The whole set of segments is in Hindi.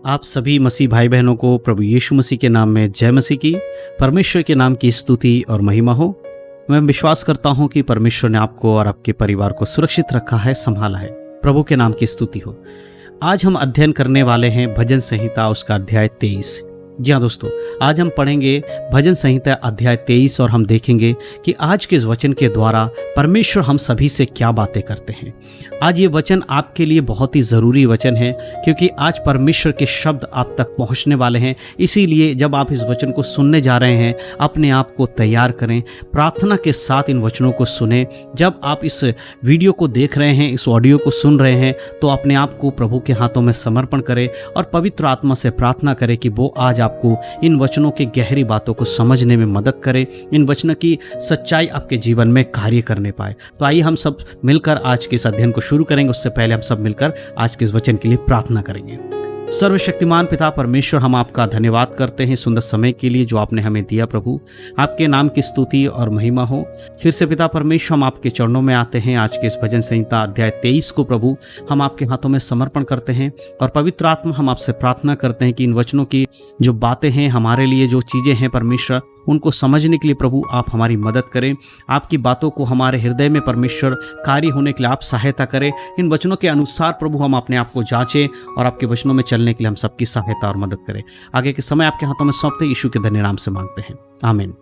आप सभी मसीह भाई बहनों को प्रभु यीशु मसीह के नाम में जय मसीह की। परमेश्वर के नाम की स्तुति और महिमा हो। मैं विश्वास करता हूं कि परमेश्वर ने आपको और आपके परिवार को सुरक्षित रखा है, संभाला है। प्रभु के नाम की स्तुति हो। आज हम अध्ययन करने वाले हैं भजन संहिता, उसका अध्याय 23। जी हाँ दोस्तों, आज हम पढ़ेंगे भजन संहिता अध्याय 23 और हम देखेंगे कि आज के इस वचन के द्वारा परमेश्वर हम सभी से क्या बातें करते हैं। आज ये वचन आपके लिए बहुत ही ज़रूरी वचन है, क्योंकि आज परमेश्वर के शब्द आप तक पहुंचने वाले हैं। इसीलिए जब आप इस वचन को सुनने जा रहे हैं, अपने आप को तैयार करें, प्रार्थना के साथ इन वचनों को सुनें। जब आप इस वीडियो को देख रहे हैं, इस ऑडियो को सुन रहे हैं, तो अपने आप को प्रभु के हाथों में समर्पण करें और पवित्र आत्मा से प्रार्थना करें कि वो आज आपको इन वचनों की गहरी बातों को समझने में मदद करे, इन वचनों की सच्चाई आपके जीवन में कार्य करने पाए। तो आइए हम सब मिलकर आज के इस अध्ययन को शुरू करेंगे। उससे पहले हम सब मिलकर आज के इस वचन के लिए प्रार्थना करेंगे। सर्वशक्तिमान पिता परमेश्वर, हम आपका धन्यवाद करते हैं सुंदर समय के लिए जो आपने हमें दिया। प्रभु, आपके नाम की स्तुति और महिमा हो। फिर से पिता परमेश्वर, हम आपके चरणों में आते हैं। आज के इस भजन संहिता अध्याय 23 को प्रभु हम आपके हाथों में समर्पण करते हैं और पवित्र आत्मा, हम आपसे प्रार्थना करते हैं कि इन वचनों की जो बातें हैं, हमारे लिए जो चीज़ें हैं परमेश्वर, उनको समझने के लिए प्रभु आप हमारी मदद करें। आपकी बातों को हमारे हृदय में परमेश्वर कार्य होने के लिए आप सहायता करें। इन वचनों के अनुसार प्रभु हम अपने आप को जांचें और आपके वचनों में चलने के लिए हम सबकी सहायता और मदद करें। आगे के समय आपके हाथों में सौंपते यीशु के धन्य नाम से मांगते हैं, आमीन।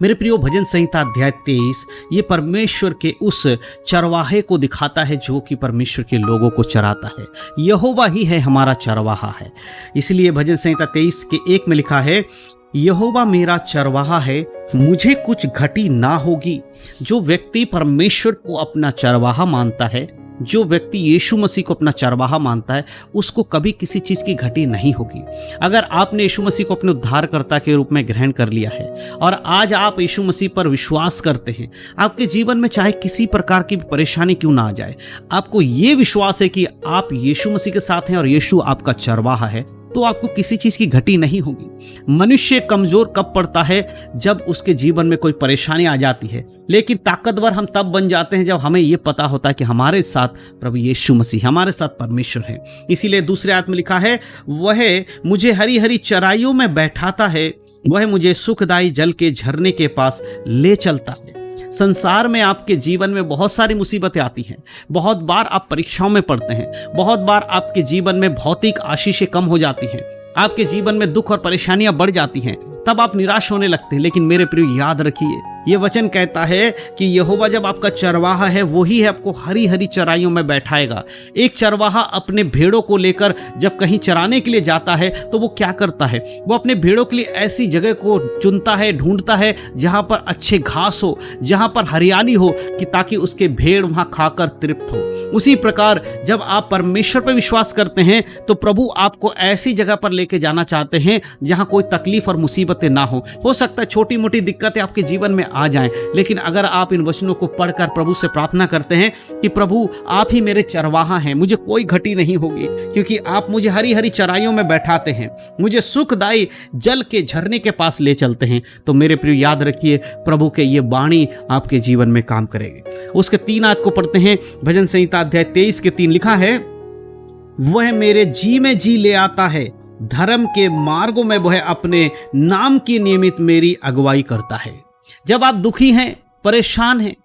मेरे प्रियो, भजन संहिता अध्याय 23 ये परमेश्वर के उस चरवाहे को दिखाता है जो कि परमेश्वर के लोगों को चराता है। यहोवा ही है हमारा चरवाहा है। इसलिए भजन संहिता 23 के 1 में लिखा है, यहोवा मेरा चरवाहा है, मुझे कुछ घटी ना होगी। जो व्यक्ति परमेश्वर को अपना चरवाहा मानता है, जो व्यक्ति यीशु मसीह को अपना चरवाहा मानता है, उसको कभी किसी चीज़ की घटी नहीं होगी। अगर आपने यीशु मसीह को अपने उद्धारकर्ता के रूप में ग्रहण कर लिया है और आज आप यीशु मसीह पर विश्वास करते हैं, आपके जीवन में चाहे किसी प्रकार की परेशानी क्यों ना आ जाए, आपको ये विश्वास है कि आप यीशु मसीह के साथ हैं और यीशु आपका चरवाहा है, तो आपको किसी चीज़ की घटी नहीं होगी। मनुष्य कमज़ोर कब पड़ता है? जब उसके जीवन में कोई परेशानी आ जाती है, लेकिन ताकतवर हम तब बन जाते हैं जब हमें यह पता होता है कि हमारे साथ प्रभु यीशु मसीह, हमारे साथ परमेश्वर है। इसीलिए दूसरे आयत में लिखा है, वह मुझे हरी हरी चराइयों में बैठाता है, वह मुझे सुखदायी जल के झरने के पास ले चलता है। संसार में आपके जीवन में बहुत सारी मुसीबतें आती हैं, बहुत बार आप परीक्षाओं में पड़ते हैं, बहुत बार आपके जीवन में भौतिक आशीषें कम हो जाती हैं, आपके जीवन में दुख और परेशानियां बढ़ जाती हैं, तब आप निराश होने लगते हैं। लेकिन मेरे प्रिय, याद रखिए, ये वचन कहता है कि यहोवा जब आपका चरवाहा है, वही है आपको हरी हरी चराइयों में बैठाएगा। एक चरवाहा अपने भेड़ों को लेकर जब कहीं चराने के लिए जाता है तो वो क्या करता है? वो अपने भेड़ों के लिए ऐसी जगह को चुनता है, ढूंढता है जहाँ पर अच्छे घास हो, जहाँ पर हरियाली हो, कि ताकि उसके भेड़ वहाँ खाकर तृप्त हो। उसी प्रकार जब आप परमेश्वर पर विश्वास करते हैं तो प्रभु आपको ऐसी जगह पर लेके जाना चाहते हैं जहाँ कोई तकलीफ और मुसीबतें ना हो सकता है छोटी मोटी दिक्कतें आपके जीवन में आ जाएं, लेकिन अगर आप इन वचनों को पढ़कर प्रभु से प्रार्थना करते हैं कि प्रभु आप ही मेरे चरवाहा हैं, मुझे कोई घटी नहीं होगी, क्योंकि आप मुझे हरी हरी चराइयों में बैठाते हैं, मुझे सुखदायी जल के झरने के पास ले चलते हैं, तो मेरे प्रिय याद रखिए, प्रभु के ये वाणी आपके जीवन में काम करेगी। उसके 3 आयत को पढ़ते हैं। भजन संहिता अध्याय 23 के 3 लिखा है, वह मेरे जी में जी ले आता है, धर्म के मार्गों में वह अपने नाम की नियमित मेरी अगुवाई करता है। जब आप दुखी हैं, परेशान हैं,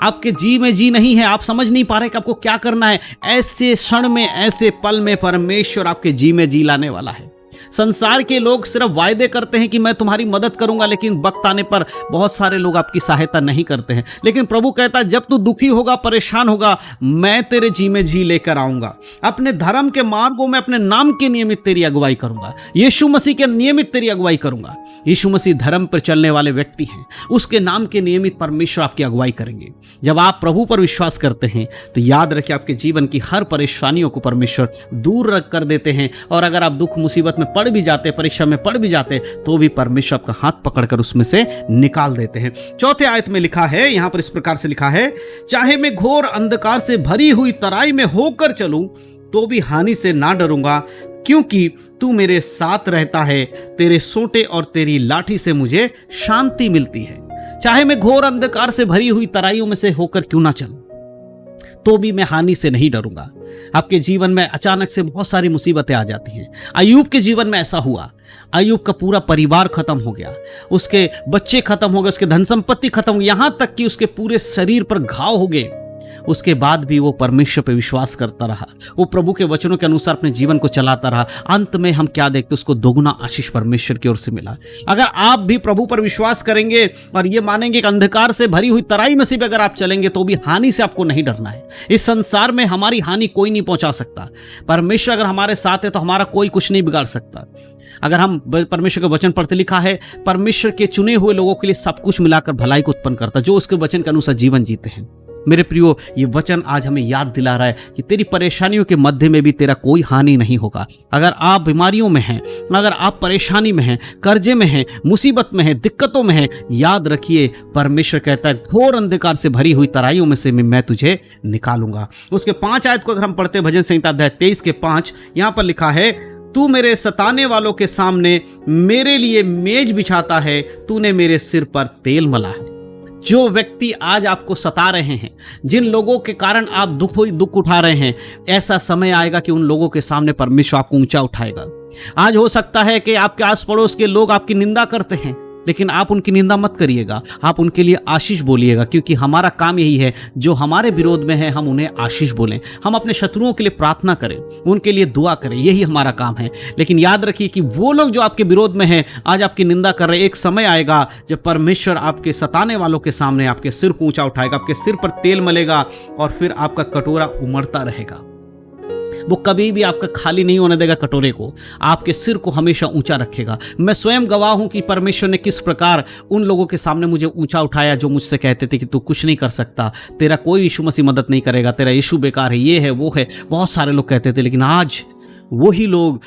आपके जी में जी नहीं है, आप समझ नहीं पा रहे कि आपको क्या करना है, ऐसे क्षण में, ऐसे पल में परमेश्वर आपके जी में जी लाने वाला है। संसार के लोग सिर्फ वायदे करते हैं कि मैं तुम्हारी मदद करूंगा, लेकिन वक्त आने पर बहुत सारे लोग आपकी सहायता नहीं करते हैं। लेकिन प्रभु कहता है, जब तू दुखी होगा, परेशान होगा, मैं तेरे जी में जी लेकर आऊंगा, अपने धर्म के मार्गों में अपने नाम के नियमित तेरी अगुवाई करूंगा, यीशु मसीह के नियमित तेरी अगुवाई करूंगा। यीशु मसीह धर्म पर चलने वाले व्यक्ति हैं, उसके नाम के नियमित परमेश्वर आपकी अगुवाई करेंगे। जब आप प्रभु पर विश्वास करते हैं तो याद रखिए, आपके जीवन की हर परेशानियों को परमेश्वर दूर रख कर देते हैं। और अगर आप दुख मुसीबत में पड़ भी जाते, परीक्षा में पड़ भी जाते, तो भी परमेश्वर आपका हाथ पकड़कर उसमें से निकाल देते हैं। 4 आयत में लिखा है, यहां पर इस प्रकार से लिखा है, चाहे मैं घोर अंधकार से भरी हुई तराई में होकर चलूं तो भी हानि से ना डरूंगा, क्योंकि तू मेरे साथ रहता है, तेरे सोंटे और तेरी लाठी से मुझे शांति मिलती है। चाहे मैं घोर अंधकार से भरी हुई तराइयों में से होकर क्यों ना चलूं, तो भी मैं हानि से नहीं डरूंगा। आपके जीवन में अचानक से बहुत सारी मुसीबतें आ जाती हैं। अय्यूब के जीवन में ऐसा हुआ। अय्यूब का पूरा परिवार खत्म हो गया, उसके बच्चे खत्म हो गए, उसके धन संपत्ति खत्म हो गई, यहां तक कि उसके पूरे शरीर पर घाव हो गए। उसके बाद भी वो परमेश्वर पे विश्वास करता रहा, वो प्रभु के वचनों के अनुसार अपने जीवन को चलाता रहा। अंत में हम क्या देखते, उसको दोगुना आशीष परमेश्वर की ओर से मिला। अगर आप भी प्रभु पर विश्वास करेंगे और ये मानेंगे कि अंधकार से भरी हुई तराई में से भी अगर आप चलेंगे तो भी हानि से आपको नहीं डरना है। इस संसार में हमारी हानि कोई नहीं पहुंचा सकता। परमेश्वर अगर हमारे साथ है तो हमारा कोई कुछ नहीं बिगाड़ सकता। अगर हम परमेश्वर के वचन पढ़ते, लिखा है परमेश्वर के चुने हुए लोगों के लिए सब कुछ मिलाकर भलाई को उत्पन्न करता, जो उसके वचन के अनुसार जीवन जीते हैं। मेरे प्रियो, ये वचन आज हमें याद दिला रहा है कि तेरी परेशानियों के मध्य में भी तेरा कोई हानि नहीं होगा। अगर आप बीमारियों में हैं, अगर आप परेशानी में हैं, कर्जे में हैं, मुसीबत में हैं, दिक्कतों में हैं, याद रखिए परमेश्वर कहता है घोर अंधकार से भरी हुई तराइयों में से मैं तुझे निकालूंगा। उसके 5 आयत को अगर हम पढ़ते, भजन संहिता अध्याय 23 के 5, यहां पर लिखा है, तू मेरे सताने वालों के सामने मेरे लिए मेज बिछाता है, तूने मेरे सिर पर तेल मला है। जो व्यक्ति आज आपको सता रहे हैं, जिन लोगों के कारण आप दुख उठा रहे हैं, ऐसा समय आएगा कि उन लोगों के सामने परमेश्वर आपको ऊंचा उठाएगा। आज हो सकता है कि आपके आस पड़ोस के लोग आपकी निंदा करते हैं, लेकिन आप उनकी निंदा मत करिएगा, आप उनके लिए आशीष बोलिएगा, क्योंकि हमारा काम यही है, जो हमारे विरोध में है हम उन्हें आशीष बोलें। हम अपने शत्रुओं के लिए प्रार्थना करें, उनके लिए दुआ करें, यही हमारा काम है। लेकिन याद रखिए कि वो लोग जो आपके विरोध में हैं, आज आपकी निंदा कर रहे हैं, एक समय आएगा जब परमेश्वर आपके सताने वालों के सामने आपके सिर को ऊंचा उठाएगा, आपके सिर पर तेल मलेगा और फिर आपका कटोरा उमड़ता रहेगा। वो कभी भी आपका खाली नहीं होने देगा कटोरे को, आपके सिर को हमेशा ऊंचा रखेगा। मैं स्वयं गवाह हूं कि परमेश्वर ने किस प्रकार उन लोगों के सामने मुझे ऊंचा उठाया जो मुझसे कहते थे कि तू कुछ नहीं कर सकता, तेरा कोई यीशु मसीह मदद नहीं करेगा, तेरा यीशु बेकार है, ये है वो है, बहुत सारे लोग कहते थे। लेकिन आज वही लोग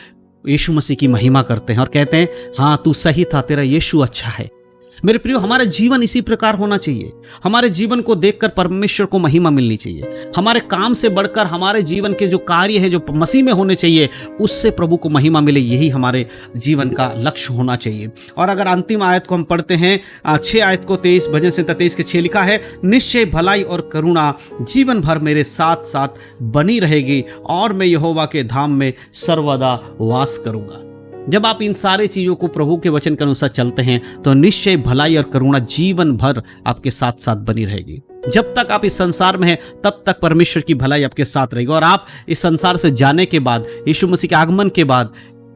यीशु मसीह की महिमा करते हैं और कहते हैं हाँ तू सही था, तेरा यीशु अच्छा है। मेरे प्रियो, हमारा जीवन इसी प्रकार होना चाहिए। हमारे जीवन को देखकर परमेश्वर को महिमा मिलनी चाहिए। हमारे काम से बढ़कर हमारे जीवन के जो कार्य है, जो मसीह में होने चाहिए, उससे प्रभु को महिमा मिले, यही हमारे जीवन का लक्ष्य होना चाहिए। और अगर अंतिम आयत को हम पढ़ते हैं, 6 आयत को 23, भजन संहिता 23 के 6 लिखा है, निश्चय भलाई और करुणा जीवन भर मेरे साथ साथ बनी रहेगी और मैं यहोवा के धाम में सर्वदा वास करूंगा। जब आप इन सारे चीज़ों को प्रभु के वचन के अनुसार चलते हैं तो निश्चय भलाई और करुणा जीवन भर आपके साथ साथ बनी रहेगी। जब तक आप इस संसार में हैं तब तक परमेश्वर की भलाई आपके साथ रहेगी, और आप इस संसार से जाने के बाद, यीशु मसीह के आगमन के बाद,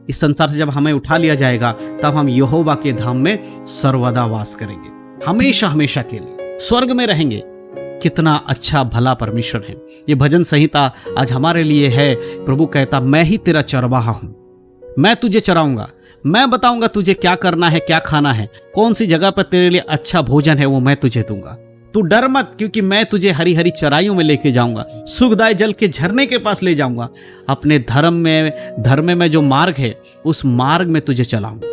इस संसार से जब हमें उठा लिया जाएगा तब हम यहोवा के धाम में सर्वदा वास करेंगे, हमेशा हमेशा के लिए स्वर्ग में रहेंगे। कितना अच्छा भला परमेश्वर है। ये भजन संहिता आज हमारे लिए है। प्रभु कहता, मैं ही तेरा चरवाहा हूं, मैं तुझे चराऊंगा, मैं बताऊंगा तुझे क्या करना है, क्या खाना है, कौन सी जगह पर तेरे लिए अच्छा भोजन है वो मैं तुझे दूंगा। तू डर मत, क्योंकि मैं तुझे हरी हरी चराइयों में लेके जाऊंगा, सुखदायी जल के झरने के पास ले जाऊंगा। अपने धर्म में जो मार्ग है उस मार्ग में तुझे चलाऊंगा,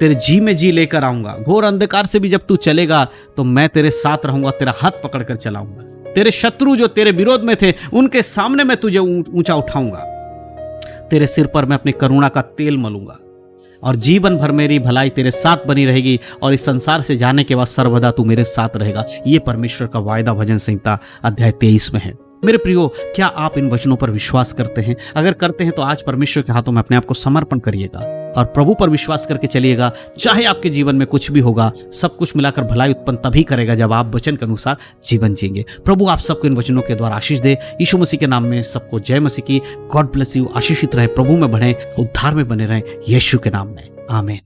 तेरे जी में जी लेकर आऊंगा। घोर अंधकार से भी जब तू चलेगा तो मैं तेरे साथ रहूंगा, तेरा हाथ पकड़कर चलाऊंगा। तेरे शत्रु जो तेरे विरोध में थे उनके सामने मैं तुझे ऊंचा उठाऊंगा। तेरे सिर पर मैं अपनी करुणा का तेल मलूंगा और जीवन भर मेरी भलाई तेरे साथ बनी रहेगी, और इस संसार से जाने के बाद सर्वदा तू मेरे साथ रहेगा। ये परमेश्वर का वायदा भजन संहिता अध्याय 23 में है। मेरे प्रियो, क्या आप इन वचनों पर विश्वास करते हैं? अगर करते हैं तो आज परमेश्वर के हाथों में अपने आप को समर्पण करिएगा और प्रभु पर विश्वास करके चलिएगा। चाहे आपके जीवन में कुछ भी होगा, सब कुछ मिलाकर भलाई उत्पन्न तभी करेगा जब आप वचन के अनुसार जीवन जिएंगे। प्रभु आप सबको इन वचनों के द्वारा आशीष दे। यीशु मसीह के नाम में सबको जय मसीह की। God bless you. आशीषित रहे, प्रभु में बढ़े, उद्धार में बने रहें, यीशु के नाम में, आमीन।